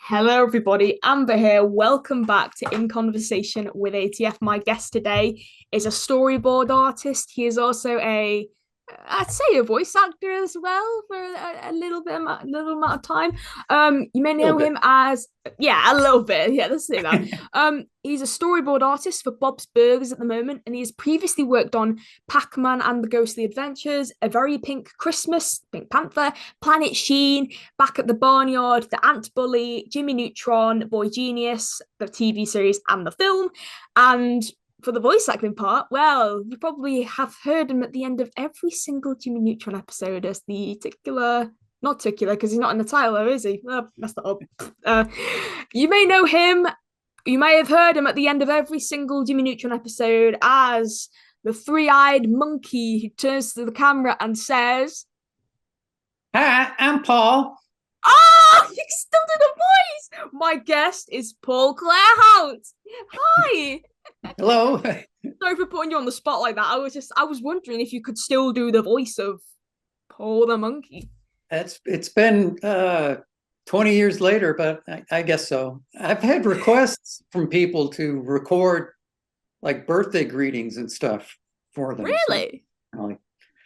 Hello, everybody. Amber here. Welcome back to In Conversation with ATF. My guest today is a storyboard artist. He is also I'd say a voice actor as well for a little amount of time. You may A little know bit. him as, yeah, a little bit. Yeah, let's say that. He's a storyboard artist for Bob's Burgers at the moment, and he's previously worked on Pac-Man and the Ghostly Adventures, A Very Pink Christmas, Pink Panther, Planet Sheen, Back at the Barnyard, The Ant Bully, Jimmy Neutron, Boy Genius, the TV series and the film. And for the voice acting part, well, you probably have heard him at the end of every single Jimmy Neutron episode as the titular, not titular, because he's not in the title, though, is he? Oh, messed that up. Uh, you may know him. You may have heard him at the end of every single Jimmy Neutron episode as the three-eyed monkey who turns to the camera and says, Hi, I'm Paul. "Oh, you still did a voice! My guest is Paul Claerhout. Hi." Hello. Sorry for putting you on the spot like that. I was wondering if you could still do the voice of Paul the monkey. It's been 20 years later, but I guess so. I've had requests from people to record like birthday greetings and stuff for them. So Really? I'm like,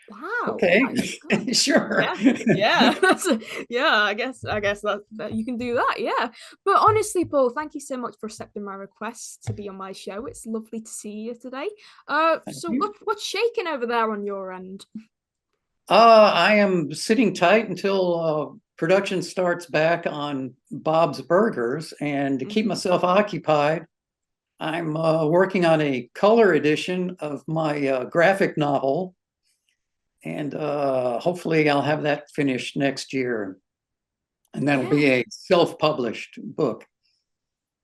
Wow. okay, Oh my god. sure. Yeah. Yeah. Yeah, I guess that you can do that. Yeah. But honestly, Paul, thank you so much for accepting my request to be on my show. It's lovely to see you today. Thank So you. what's shaking over there on your end? I am sitting tight until production starts back on Bob's Burgers, and to keep Mm-hmm. myself occupied, I'm working on a color edition of my graphic novel, and hopefully I'll have that finished next year, and that'll Yeah. be a self-published book.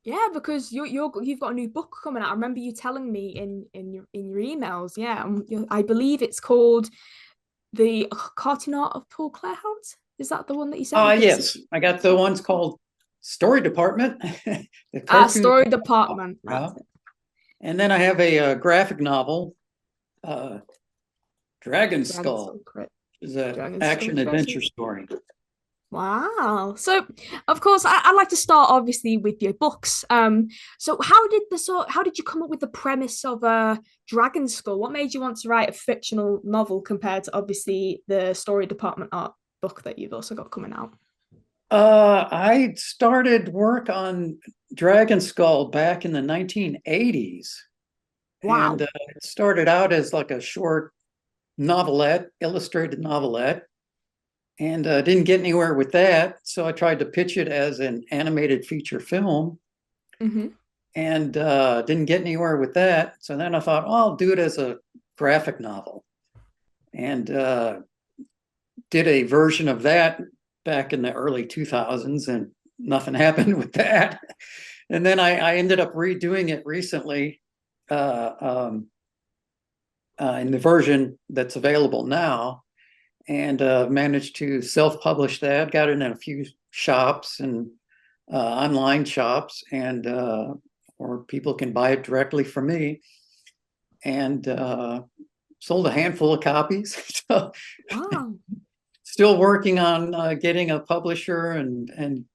Yeah, because you've got a new book coming out. I remember you telling me in your emails. Yeah, I believe it's called The Cartoon Art of Paul Claerhout. Is that the one that you sent me? Because Yes, I got the ones called Story Department, the cartoon, Story Department. uh, That's it. and then I have a graphic novel, uh, Dragon Dragon Skull, Skull Crit. is an Dragon Skull action adventure Crit. story. Wow. So, of course, I like to start obviously with your books. So how did you come up with the premise of Dragon Skull? What made you want to write a fictional novel compared to obviously the story department art book that you've also got coming out? I started work on Dragon Skull back in the 1980s, and Wow. it started out as like a short novelette, illustrated novelette, and didn't get anywhere with that. So I tried to pitch it as an animated feature film, Mm-hmm. and didn't get anywhere with that. So then I thought, oh, I'll do it as a graphic novel, and did a version of that back in the early 2000s, and nothing happened with that. And then I ended up redoing it recently uh, um, in the version that's available now, and managed to self-publish that. Got it in a few shops and online shops, and or people can buy it directly from me. And sold a handful of copies. So Wow. still working on getting a publisher and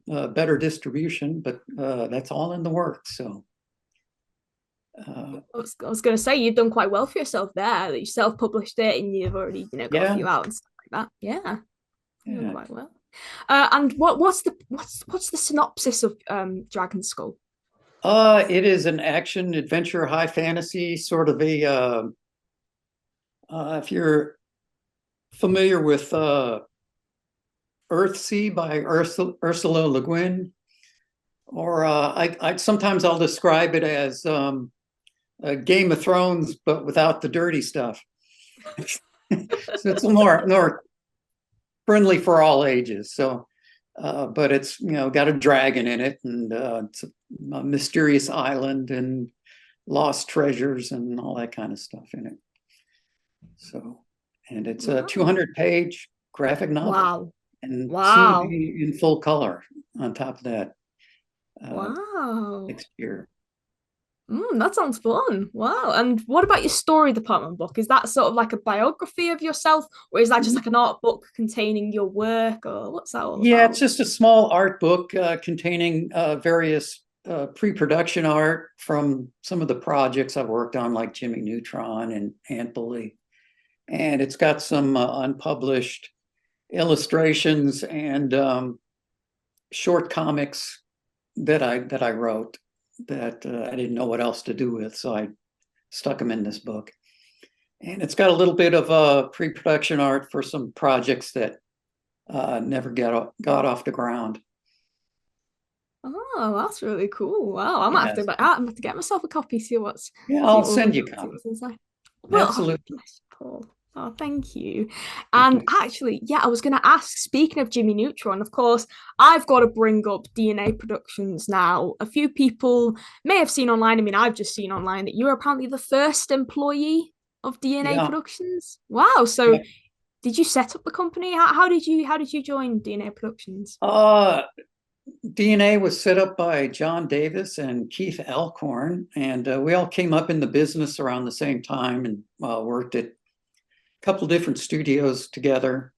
better distribution, but that's all in the works. So I was going to say you've done quite well for yourself there. That you self-published it and you've already got a yeah, few out and stuff like that. Yeah, you've done yeah. quite well. And what's the synopsis of Dragon Skull? It is an action adventure, high fantasy sort of a. If you're familiar with Earthsea by Ursula Le Guin, or I sometimes I'll describe it as a Game of Thrones, but without the dirty stuff. So it's more friendly for all ages. So, but it's got a dragon in it, and it's a mysterious island and lost treasures and all that kind of stuff in it. So, and it's a Wow. 200-page graphic novel, Wow. and soon to Wow. be in full color on top of that Wow. next year. That sounds fun. Wow. And what about your story department book? Is that sort of like a biography of yourself, or is that just like an art book containing your work, or what's that all Yeah, it's about? just a small art book containing various pre-production art from some of the projects I've worked on, like Jimmy Neutron and Ant Bully. And it's got some unpublished illustrations and short comics that I wrote that I didn't know what else to do with, so I stuck them in this book. And it's got a little bit of pre-production art for some projects that never got off the ground. Oh, that's really cool. Wow. Yes. I'm gonna have to get myself a copy, Yeah, see I'll what all send the you see copies. what's inside. Well, oh, Absolutely. bless you, Paul. Oh, thank you. And actually, yeah, I was gonna ask, speaking of Jimmy Neutron, of course, I've got to bring up DNA Productions now. A few people may have seen online, I mean, I've just seen online that you're apparently the first employee of DNA Yeah. Productions. Wow. So Yeah. did you set up the company? How did you join DNA Productions? DNA was set up by John Davis and Keith Alcorn, and we all came up in the business around the same time and worked at a couple different studios together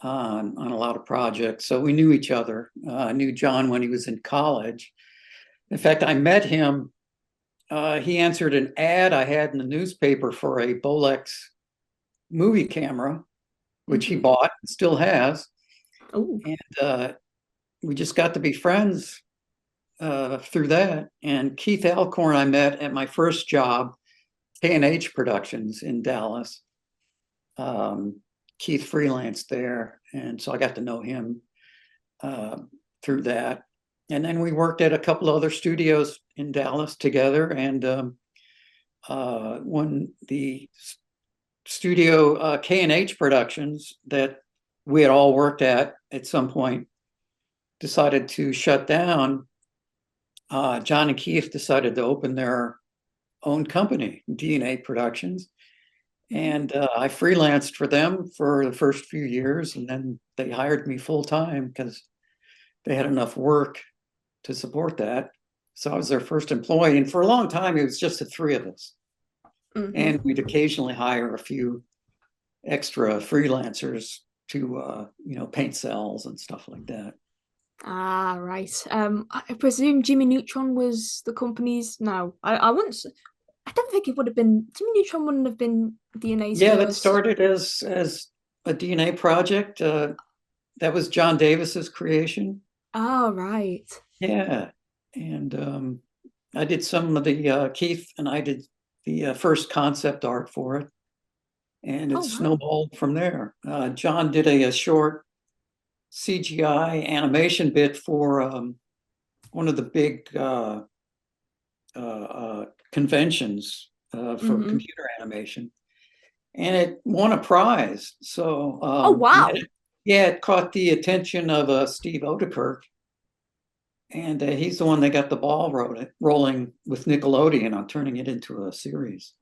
on a lot of projects. So we knew each other. I knew John when he was in college. In fact, I met him. He answered an ad I had in the newspaper for a Bolex movie camera, which he Mm-hmm. bought and still has. Oh. And we just got to be friends through that. And Keith Alcorn, I met at my first job, K&H Productions in Dallas. Keith freelanced there, and so I got to know him uh, through that. And then we worked at a couple other studios in Dallas together. And when the studio K&H Productions that we had all worked at some point decided to shut down, John and Keith decided to open their own company, DNA Productions. And I freelanced for them for the first few years, and then they hired me full time because they had enough work to support that. So I was their first employee. And for a long time, it was just the three of us. Mm-hmm. And we'd occasionally hire a few extra freelancers to, paint cells and stuff like that. Ah, right. I presume Jimmy Neutron was the company's. No, I wouldn't. I don't think it would have been. Jimmy Neutron wouldn't have been DNA's Yeah, that first. started as a DNA project. That was John Davis's creation. Oh, right. Yeah, and I did some of the Keith and I did the first concept art for it, and it Oh, wow. snowballed from there. John did a short CGI animation bit for one of the big conventions for Mm-hmm. computer animation, and it won a prize. So Oh, wow. yeah, it caught the attention of Steve Odekirk, and he's the one that got the ball rolling with Nickelodeon on turning it into a series.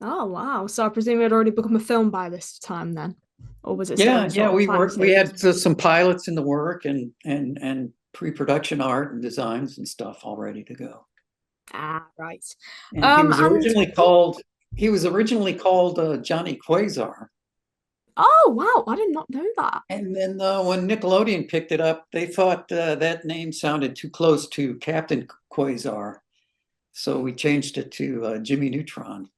Oh, wow. So I presume it had already become a film by this time then, or was it still in Yeah, yeah, sort of planning we stages? had some pilots in the work and pre-production art and designs and stuff all ready to go. Ah, right. And he was And originally called Johnny Quasar. oh, wow. I did not know that. And then when Nickelodeon picked it up, they thought that name sounded too close to Captain Quasar. So we changed it to Jimmy Neutron.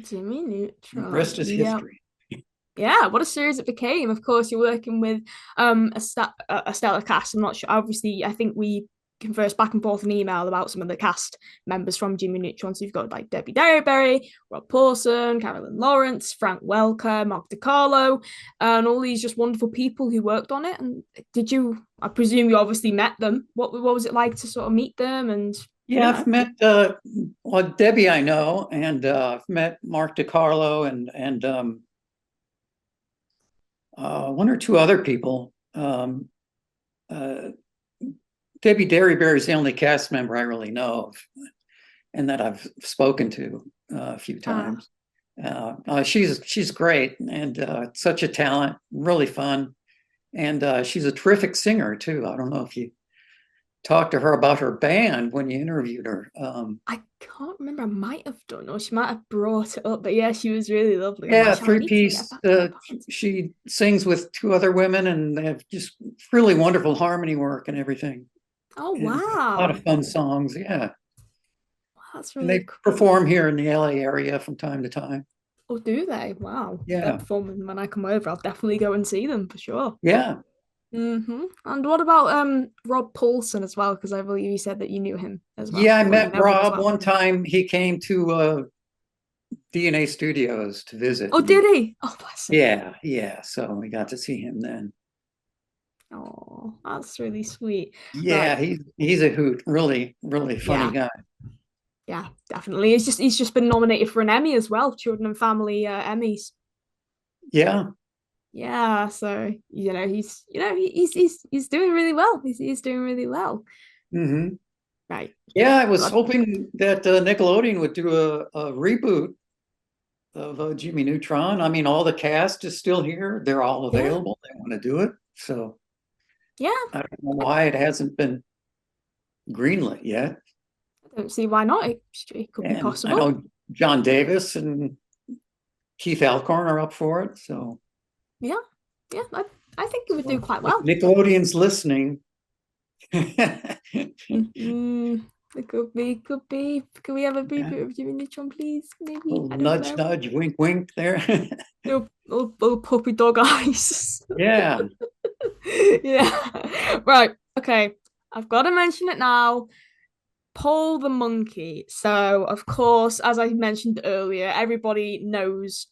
Jimmy And the Neutron. rest is Yeah. history. Yeah, what a series it became. Of course, you're working with a stellar cast. I'm not sure. Obviously, I think we conversed back and forth an email about some of the cast members from Jimmy Neutron. So you've got like Debbie Derryberry, Rob Paulson, Carolyn Lawrence, Frank Welker, Mark DiCarlo, and all these just wonderful people who worked on it. And did you? I presume you obviously met them. What was it like to sort of meet them? And you Yeah, know, I've met Debbie I know, and I've met Mark DiCarlo and one or two other people. Uh, Debbie Derryberry is the only cast member I really know of, and that I've spoken to a few ah, times. She's great and such a talent, really fun, and she's a terrific singer too. I don't know if you talk to her about her band when you interviewed her. I can't remember. I might have done, or she might have brought it up. But yeah, she was really lovely. I'm Yeah, like, I three need to get piece. back to that band. She sings with two other women, and they have just really wonderful harmony work and everything. Oh And a lot wow, of fun songs. Yeah, that's and really they cool. perform here in the LA area from time to time. Oh, do they? Wow, they're Yeah, performing when I come over. I'll definitely go and see them for sure. yeah, And what about Rob Paulson as well? Because I believe you said that you knew him as well, yeah. I or you met know him as Rob well. one time. He came to DNA Studios to visit. Oh, And did he? Oh, bless him. yeah, yeah. So we got to see him then. Oh, that's really sweet. Yeah, Right. he's a hoot. Really, really funny Yeah. guy. Yeah, definitely. He's just been nominated for an Emmy as well, Children and Family Emmys. Yeah. Yeah, so he's doing really well. He's doing really well. Hmm. Right. Yeah, I was God. hoping that Nickelodeon would do a reboot of Jimmy Neutron. I mean, all the cast is still here. They're all Yeah. available. They want to do it. So Yeah. I don't know why it hasn't been greenlit yet. I don't see why not. It could be And I possible. know John Davis and Keith Alcorn are up for it. So, Yeah. Yeah. I think it would do so quite if well. Nickelodeon's listening, Mm, it could be, could be. Could we have a yeah, reboot of Jimmy Neutron, please? Maybe. little I don't nudge, know. nudge, wink, wink there. Little puppy dog eyes. Yeah. Yeah. Right. Okay. I've got to mention it now. Paul the monkey. So, of course, as I mentioned earlier, everybody knows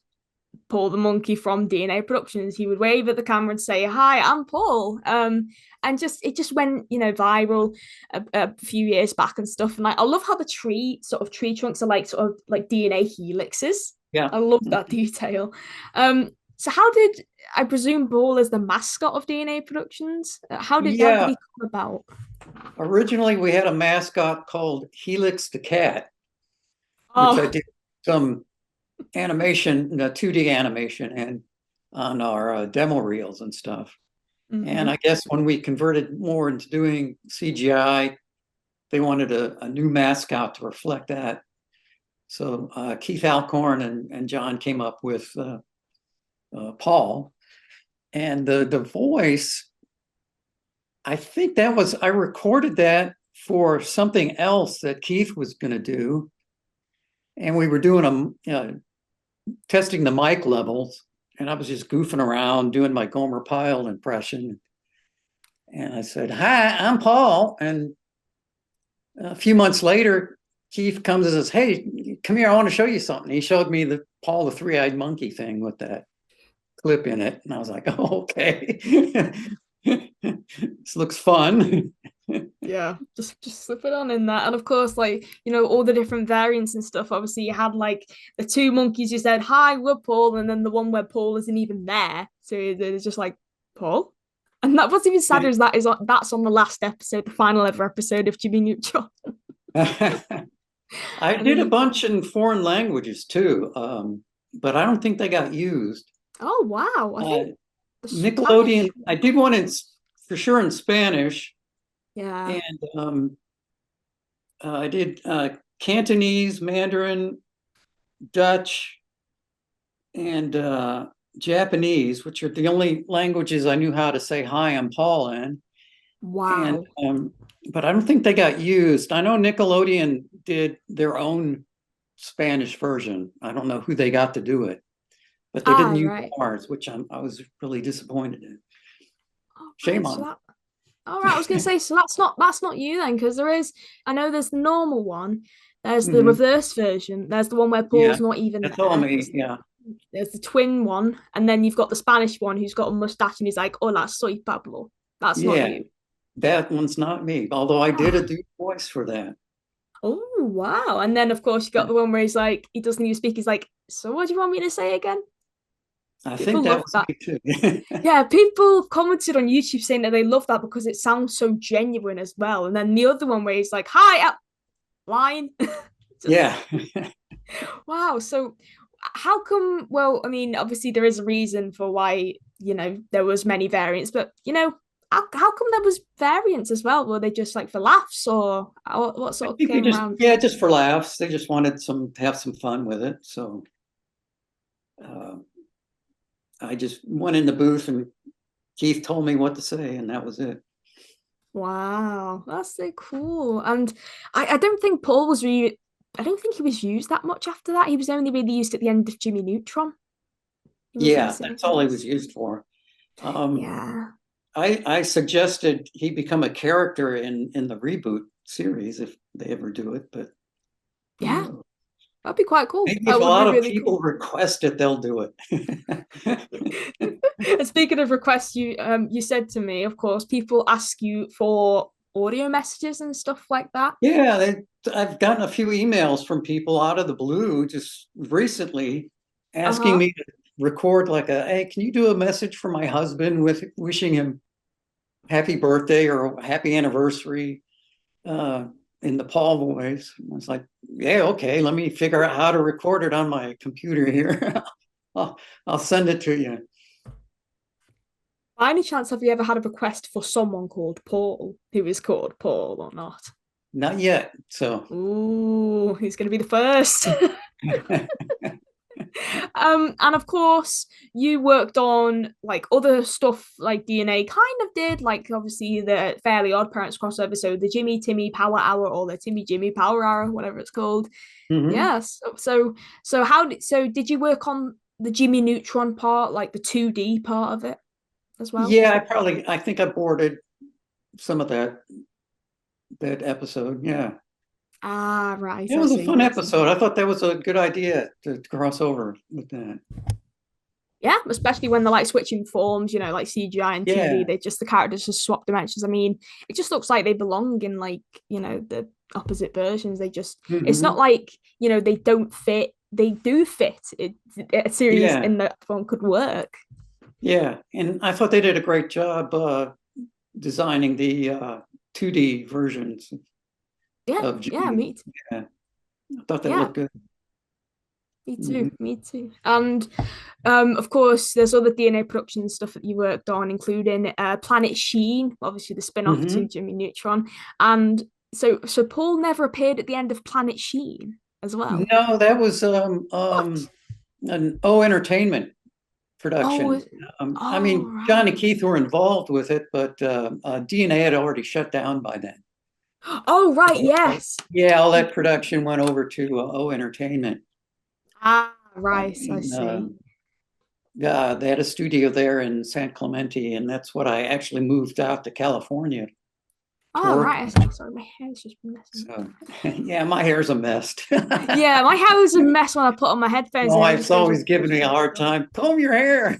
Paul the monkey from DNA Productions. He would wave at the camera and say, "Hi, I'm Paul." And just it just went, viral a few years back and stuff. And I love how the tree trunks are like sort of like DNA helixes. Yeah. I love that detail. So how did I presume Paul is the mascot of DNA Productions? How did Yeah. he come about? Originally, we had a mascot called Helix the cat, which I Oh, did some animation, 2D animation, and on our demo reels and stuff. And mhm. I guess when we converted more into doing CGI, they wanted a new mascot to reflect that. So Keith Alcorn and John came up with Paul. And the voice, I think I recorded that for something else that Keith was going to do. And we were doing testing the mic levels. And I was just goofing around doing my Gomer Pyle impression. And I said, "Hi, I'm Paul." And a few months later, Keith comes and says, "Hey, come here. I want to show you something." He showed me the Paul the Three-Eyed Monkey thing with that clip in it. And I was like, "Oh, okay. This looks fun." Yeah, just slip it on in that. And of course, like, all the different variants and stuff. Obviously, you had like the two monkeys you said, "Hi, we're Paul," and then the one where Paul isn't even there. So it's just like, Paul. And that what's even sadder is that's on the last episode, the final ever episode of Jimmy Neutron. I And did a then bunch in foreign languages too, but I don't think they got used. oh wow, I Uh, think the Spanish Nickelodeon, I did one for sure in Spanish, yeah. and I did Cantonese, Mandarin, Dutch, and Japanese, which are the only languages I knew how to say "Hi, I'm Paul" in. And Wow. but I don't think they got used. I know Nickelodeon did their own Spanish version. I don't know who they got to do it, but they didn't Ah, use right. ours, which I was really disappointed in. All Shame right, so on that all right, I was gonna say, so that's not you then, because I know there's the normal one, there's the them. reverse version, there's the one where Yeah, Paul's not even that's all there. me. Yeah, There's the twin one, and then you've got the Spanish one who's got a mustache and he's like, "Hola, soy Pablo." That's not yeah, you. that one's not me. Although I did a Oh, do voice for that. oh wow. And then of course you got the one where he's like, he doesn't even speak, he's like, "So what do you want me to say again?" I think People that love was that. me too. Yeah, people commented on YouTube saying that they love that because it sounds so genuine as well. And then the other one where he's like, "Hi, line." Just Yeah. wow. So how come? Well, I mean, obviously there is a reason for why there was many variants, but how come there was variants as well? Were they just like for laughs, or what I sort of think they came just, around? yeah, just for laughs. They just wanted to have some fun with it. So uh, I just went in the booth and Keith told me what to say, and that was it. Wow, that's so cool. And I don't think Paul was really, I don't think he was used that much after that. He was only really used at the end of Jimmy Neutron. He wasn't Yeah, used in that's anything all he was else. used for. Um, Yeah. I suggested he become a character in the reboot series if they ever do it, but who Yeah, knows? that'd be quite cool. Maybe if That a would be lot of really people cool. request it, they'll do it. And speaking of requests, you said to me, of course, people ask you for audio messages and stuff like that. Yeah, I've gotten a few emails from people out of the blue just recently asking Uh-huh. me to record like hey, can you do a message for my husband with wishing him happy birthday or happy anniversary uh, in the Paul voice? I was like, yeah, okay, let me figure out how to record it on my computer here. I'll send it to you. By any chance, have you ever had a request for someone called Paul, who is called Paul or not? Not yet. So Ooh, who's going to be the first? And of course, you worked on like other stuff like DNA kind of did, like obviously the Fairly Odd Parents crossover, so the Jimmy Timmy Power Hour or the Timmy Jimmy Power Hour, whatever it's called. Mhm. Yes. So did you work on the Jimmy Neutron part, like the 2D part of it as well? Yeah, I think I boarded some of that episode. Yeah. Ah, right. It I was a see. fun I see. episode. I thought that was a good idea to cross over with that. Yeah, especially when they're like switching forms, like CGI and 2D, Yeah. they just the characters just swap dimensions. I mean, it just looks like they belong in like, the opposite versions. It's not Hmm. like, they don't fit. They do fit. A series Yeah. in that form could work. Yeah. And I thought they did a great job designing the 2D versions Yeah, of yeah, Jimmy. Yeah. I thought that yeah, looked good. me too, Mhm. me too. And of course, there's other DNA production stuff that you worked on, including Planet Sheen, obviously the spin-off to Hmm. Jimmy Neutron. And so Paul never appeared at the end of Planet Sheen as well. No, that was What? an O Entertainment Oh, production. I oh mean, John and right. Keith were involved with it, but DNA had already shut down by then. Oh right, So, yes. yeah, all that production went over to O Entertainment. Ah, right, I And, see. they had a studio there in San Clemente, and that's what I actually moved out to California to Oh work. right, I see. Sorry, my hair's just been messing up. So, yeah, my hair's a mess. Yeah, my hair was a mess when I put on my My headphones and wife's everything always giving me just a messed hard up. time. Comb your hair.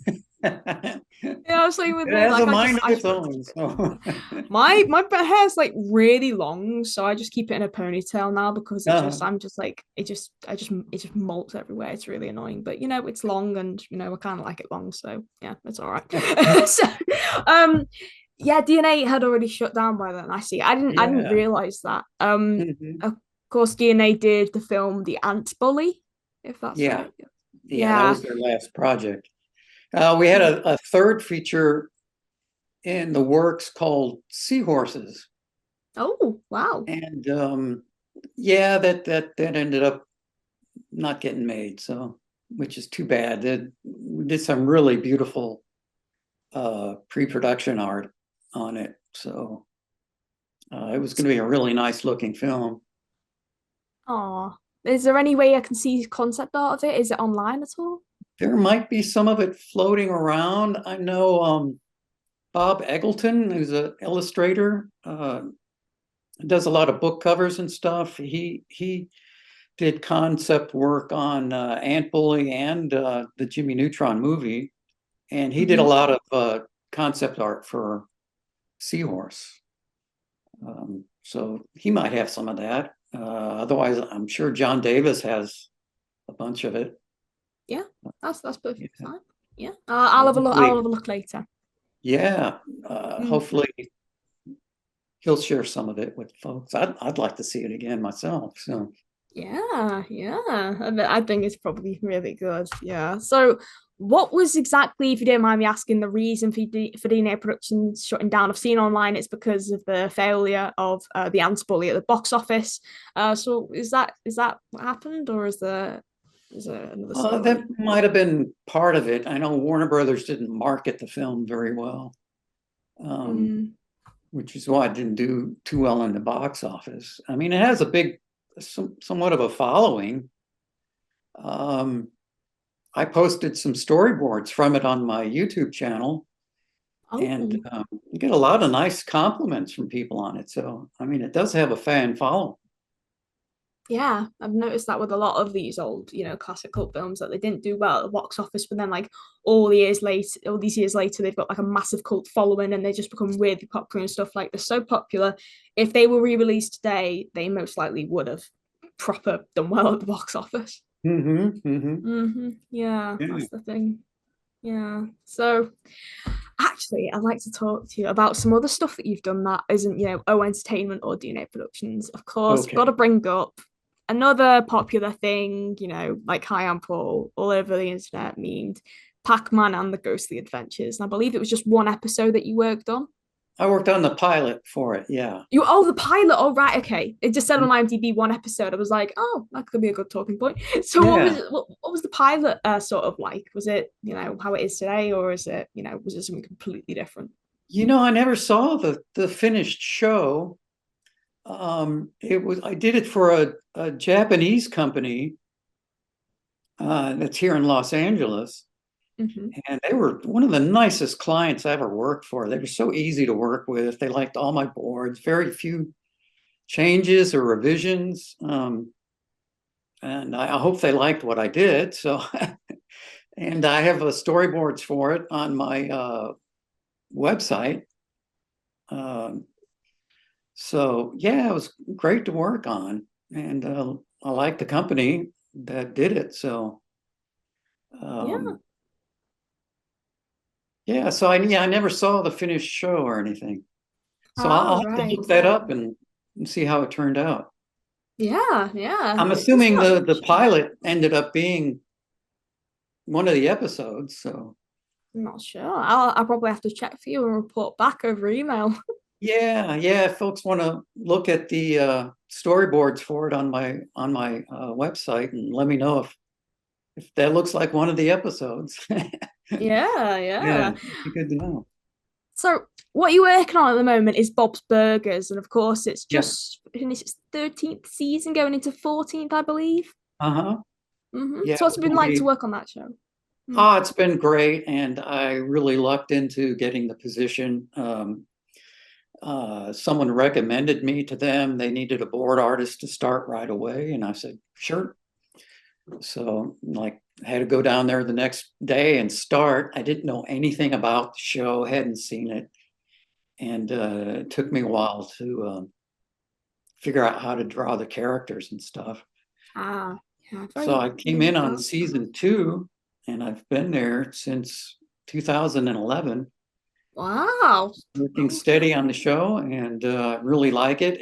Yeah, I was saying with It me, has a like mind of I its just like to own. keep it. So, My hair's like really long, so I just keep it in a ponytail now because uh, I'm just like it just molts everywhere. It's really annoying, but it's long and I kind of like it long, so yeah, it's all right. So, um, yeah, DNA had already shut down by then. I see. I didn't yeah. realize that. Mhm. Of course, DNA did the film The Ant Bully, if that's Yeah. right. Yeah, that Yeah. was their last project. We had a third feature in the works called Seahorses. Oh, wow. And yeah, that ended up not getting made, so which is too bad. We did some really beautiful pre-production art on it, so it was going to be a really nice looking film. Oh, is there any way I can see concept art of it? Is it online at all? There might be some of it floating around. I know Bob Eggleton, who's an illustrator, does a lot of book covers and stuff. He did concept work on Ant Bully and the Jimmy Neutron movie, and he did a Mhm. lot of concept art for Seahorse. So he might have some of that. Otherwise, I'm sure John Davis has a bunch of it. Yeah, that's perfectly Yeah. fine. Yeah, So I'll have a look. I'll have a hopefully, look later. yeah, Mm. hopefully he'll share some of it with folks. I'd like to see it again myself. So Yeah, yeah. I think it's probably really good. Yeah. So, What was exactly, if you don't mind me asking, the reason for DNA Productions shutting down? I've seen online it's because of the failure of the Ants Bully at the box office. So is that what happened, or is there another That story? might have been part of it. I know Warner Brothers didn't market the film very well, um, Mm. which is why it didn't do too well in the box office. I mean, it has a big, somewhat of a following. Um, I posted some storyboards from it on my YouTube channel, and Oh, you get a lot of nice compliments from people on it. So, I mean, it does have a fan following. yeah, I've noticed that with a lot of these old, classic cult films that they didn't do well at the box office, but then like all these years later, they've got like a massive cult following and they just become really popular and stuff. Like they're so popular. If they were re-released today, they most likely would have proper done well at the box office. Yeah, Yeah. that's the thing. Yeah. So actually, I'd like to talk to you about some other stuff that you've done that isn't, O Entertainment or DNA Productions. Of course, got to Okay. bring up another popular thing, like Hi, I'm Paul, all over the internet memed Pac-Man and the Ghostly Adventures. And I believe it was just one episode that you worked on. I worked on the pilot for it. Yeah. The pilot. Oh, right, okay. It just said on IMDb one episode. I was like, oh, that could be a good talking point. So, Yeah. what was the pilot sort of like? Was it how it is today, or is it was it something completely different? I never saw the finished show. It was I did it for a Japanese company that's here in Los Angeles, Mm-hmm. and they were one of the nicest clients I ever worked for. They were so easy to work with. They liked all my boards, very few changes or revisions, and I hope they liked what I did. So, and I have storyboards for it on my website. Um, So yeah, it was great to work on, and I like the company that did it. So Yeah. um, yeah, I never saw the finished show or anything. So I'll Oh, have to right. look that up and see how it turned out. Yeah, yeah. I'm It does assuming sound the interesting. pilot ended up being one of the episodes. So I'm not sure. I'll probably have to check for you and report back over email. yeah, if folks want to look at the storyboards for it on my website and let me know if that looks like one of the episodes. Yeah, Yeah, yeah. it'd be good to know. So what you're working on at the moment is Bob's Burgers, and of course it's Yeah. just finished its 13th season, going into 14th, I believe. Uh-huh. Yeah, So what's it been we'll like to be. work on that show? Mm. Oh, it's been great, and I really lucked into getting the position. Someone recommended me to them. They needed a board artist to start right away, and I said, sure. So, like, I had to go down there the next day and start. I didn't know anything about the show, hadn't seen it, and it took me a while to figure out how to draw the characters and stuff. Ah, yeah, So very, I came very in on well. season two, and I've been there since 2011, Wow. working Oh, steady on the show, and really like it.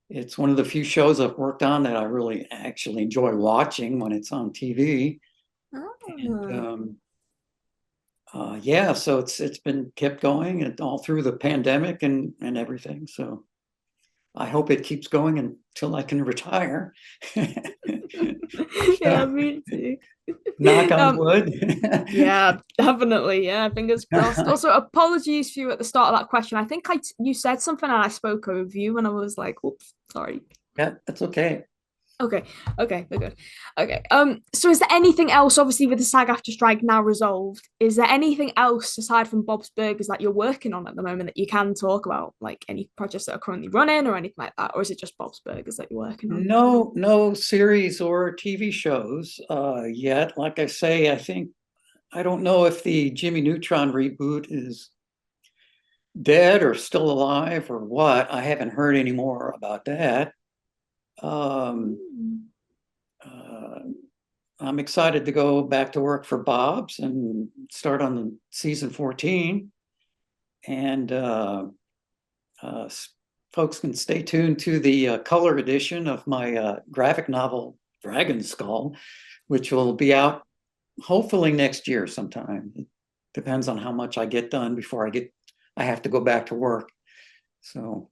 It's one of the few shows I've worked on that I really actually enjoy watching when it's on TV. And ah. yeah, so it's been kept going and all through the pandemic and everything. So I hope it keeps going until I can retire. Yeah, me too. Knock on Um, wood. yeah, definitely. Yeah, fingers crossed. Also, apologies for you at the start of that question. I think you said something and I spoke over you, and I was like, "Oops, sorry." Yeah, that's okay. Okay, okay, we're good. Okay. So is there anything else, obviously with the SAG after strike now resolved, is there anything else aside from Bob's Burgers that you're working on at the moment that you can talk about? Like any projects that are currently running or anything like that? Or is it just Bob's Burgers that you're working on? No series or TV shows yet. Like I say, I don't know if the Jimmy Neutron reboot is dead or still alive or what. I haven't heard any more about that. Um, Mm. uh, I'm excited to go back to work for Bob's and start on the season 14. And uh, folks can stay tuned to the color edition of my graphic novel Dragon Skull, which will be out hopefully next year sometime. It depends on how much I get done before I have to go back to work. So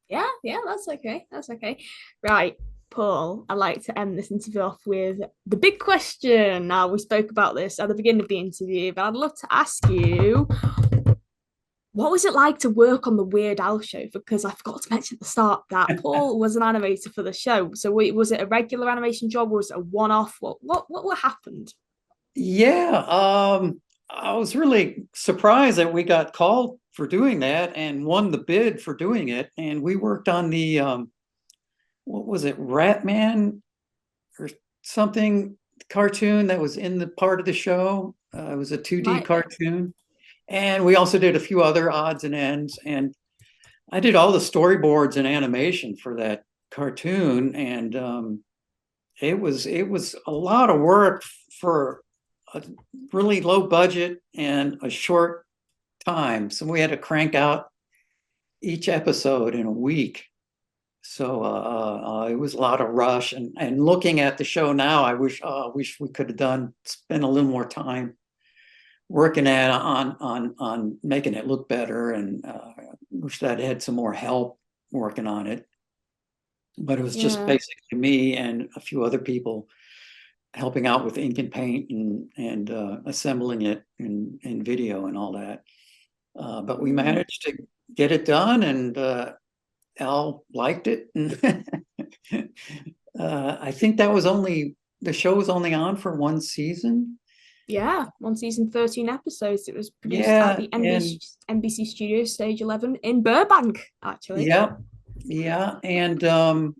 Yeah, that's okay. That's okay. Right, Paul, I'd like to end this interview off with the big question. Now, we spoke about this at the beginning of the interview, but I'd love to ask you, what was it like to work on the Weird Al show? Because I forgot to mention at the start that Paul was an animator for the show. So was it a regular animation job? Or was it a one-off? What happened? yeah, I was really surprised that we got called for doing that and won the bid for doing it. And we worked on the what was it, Ratman or something cartoon that was in the part of the show. It was a 2D cartoon. And we also did a few other odds and ends. And I did all the storyboards and animation for that cartoon. And it was a lot of work for a really low budget and a short time. So we had to crank out each episode in a week. So it was a lot of rush. And looking at the show now, I wish we could have spent a little more time working on making it look better, and wish that I had some more help working on it. But it was just basically me and a few other people helping out with ink and paint and assembling it in video and all that. But we managed to get it done, and Al liked it. I think the show was only on for one season. Yeah, one season, 13 episodes. It was produced at the NBC Studios, Stage 11 in Burbank, actually. Yeah. And the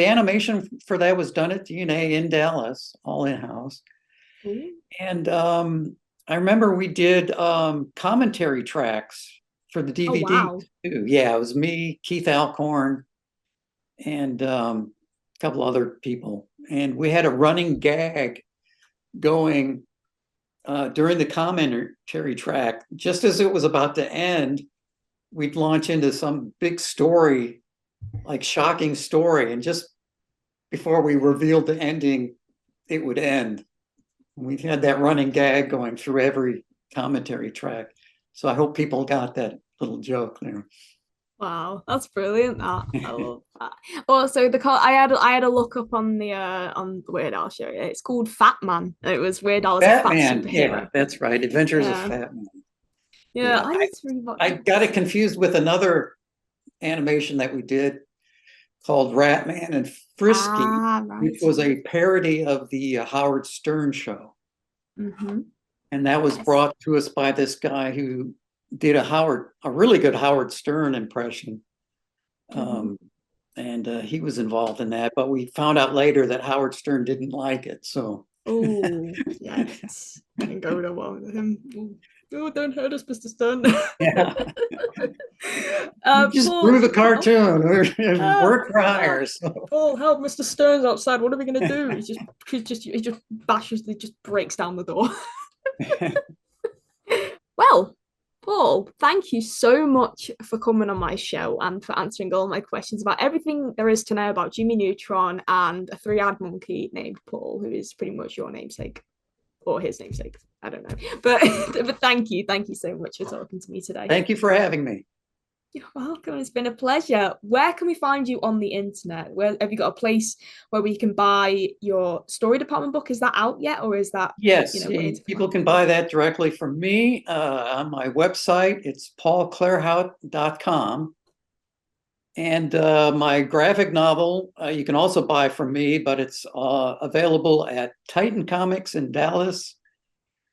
animation for that was done at DNA in Dallas, all in-house. And I remember we did commentary tracks for the DVD too. Yeah, it was me, Keith Alcorn, and a couple other people. And we had a running gag going during the commentary track. Just as it was about to end, we'd launch into some big story, like shocking story. And just before we revealed the ending, it would end. We had that running gag going through every commentary track. So I hope people got that little joke there. Wow, that's brilliant. I love that. Also, I had a look up on the Weird Al show. It's called Fat Man. It was Weird Al as a fat superhero. Yeah, that's right. Adventures of Fat Man. Yeah, I got it confused with another animation that we did called Ratman and Frisky, which was a parody of the Howard Stern show. And that was brought to us by this guy who did a really good Howard Stern impression. And he was involved in that, but we found out later that Howard Stern didn't like it. So yes, I can go to one with him. Oh, don't hurt us, Mr. Stern. Yeah. Just Paul, drew the cartoon. Work for hire. Paul, help! Mr. Stern's outside. What are we gonna do? He just breaks down the door. Well, Paul, thank you so much for coming on my show and for answering all my questions about everything there is to know about Jimmy Neutron and a three-eyed monkey named Paul, who is pretty much your namesake. Or his namesake. I don't know. But thank you so much for talking to me today. Thank you for having me. You're welcome. It's been a pleasure. Where can we find you on the internet? Where have you got a place where we can buy your story department book? Is that out yet, or is that? Yes, people can buy that directly from me on my website. It's paulclaerhout.com. And my graphic novel you can also buy from me, but it's available at Titan Comics in Dallas,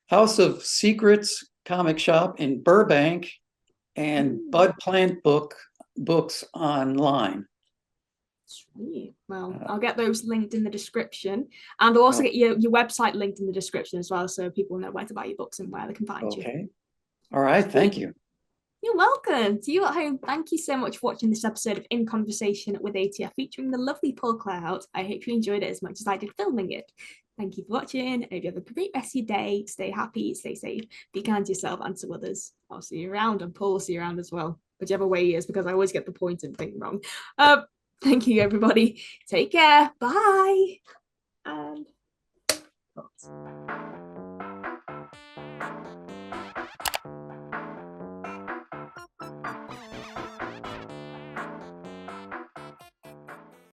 House of Secrets comic shop in Burbank, and Bud Plant books online. Sweet. Well, I'll get those linked in the description, and I'll also get your website linked in the description as well, so people know where to buy your books and where they can find you. Okay. All right. Thank you. You're welcome. To you at home, thank you so much for watching this episode of In Conversation with ATF featuring the lovely Paul Claerhout. I hope you enjoyed it as much as I did filming it. Thank you for watching. I hope you have a great rest of your day. Stay happy, stay safe, be kind to yourself and to others. I'll see you around, and Paul will see you around as well, whichever way he is, because I always get the pointed thing wrong. Thank you, everybody. Take care. Bye. And mascots.